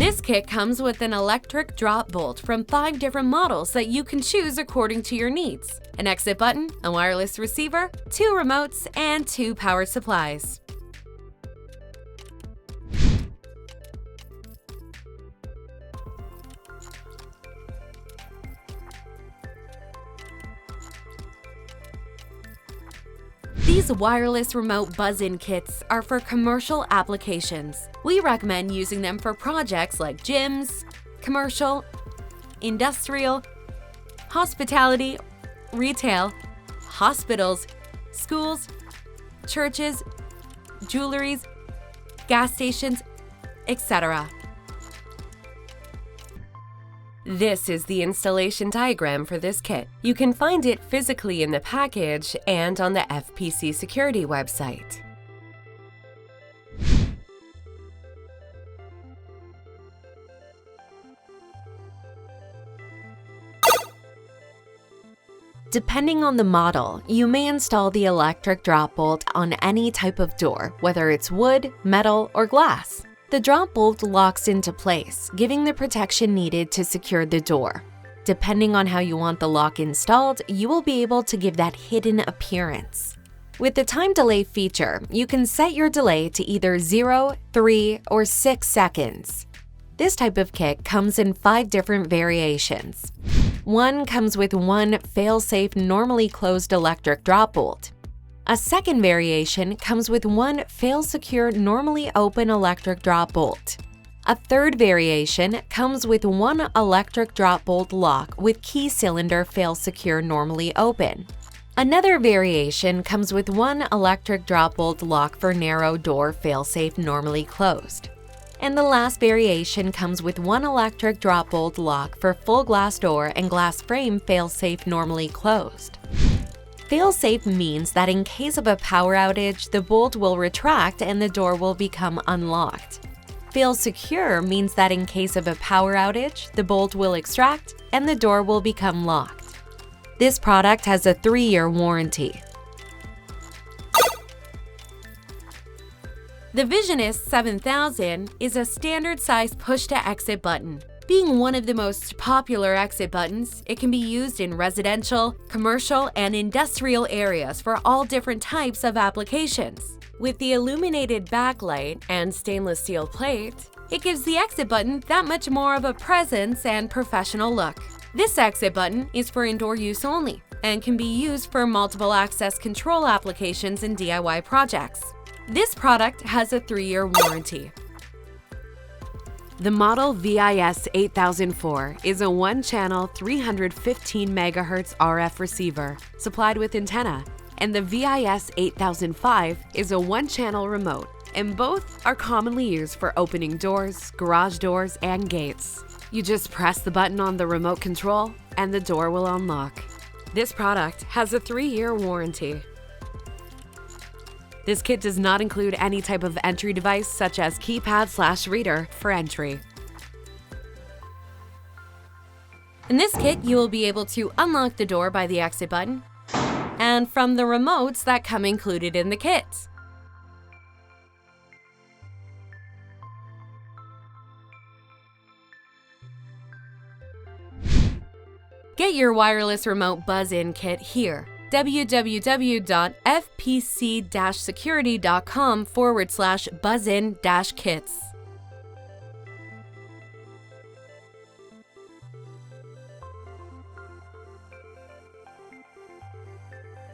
This kit comes with an electric drop bolt from 5 different models that you can choose according to your needs, an exit button, a wireless receiver, 2 remotes, and 2 power supplies. These wireless remote buzz-in kits are for commercial applications. We recommend using them for projects like gyms, commercial, industrial, hospitality, retail, hospitals, schools, churches, jewelries, gas stations, etc. This is the installation diagram for this kit. You can find it physically in the package and on the FPC Security website. Depending on the model, you may install the electric drop bolt on any type of door, whether it's wood, metal, or glass. The drop bolt locks into place, giving the protection needed to secure the door. Depending on how you want the lock installed, you will be able to give that hidden appearance. With the time delay feature, you can set your delay to either 0, 3, or 6 seconds. This type of kit comes in 5 different variations. One comes with one fail-safe normally closed electric drop bolt. A second variation comes with one fail-secure normally open electric drop bolt. A third variation comes with one electric drop bolt lock with key cylinder fail-secure normally open. Another variation comes with one electric drop bolt lock for narrow door fail-safe normally closed. And the last variation comes with one electric drop bolt lock for full glass door and glass frame fail-safe normally closed. Fail-safe means that in case of a power outage, the bolt will retract and the door will become unlocked. Fail-secure means that in case of a power outage, the bolt will extract and the door will become locked. This product has a 3-year warranty. The Visionist 7000 is a standard-size push-to-exit button. Being one of the most popular exit buttons, it can be used in residential, commercial, and industrial areas for all different types of applications. With the illuminated backlight and stainless steel plate, it gives the exit button that much more of a presence and professional look. This exit button is for indoor use only and can be used for multiple access control applications and DIY projects. This product has a 3-year warranty. The model VIS 8004 is a 1-channel 315 MHz RF receiver supplied with antenna, and the VIS 8005 is a 1-channel remote, and both are commonly used for opening doors, garage doors, and gates. You just press the button on the remote control, and the door will unlock. This product has a 3-year warranty. This kit does not include any type of entry device such as keypad/reader for entry. In this kit, you will be able to unlock the door by the exit button and from the remotes that come included in the kit. Get your wireless remote buzz-in kit here. www.fpc-security.com/buzzin-kits.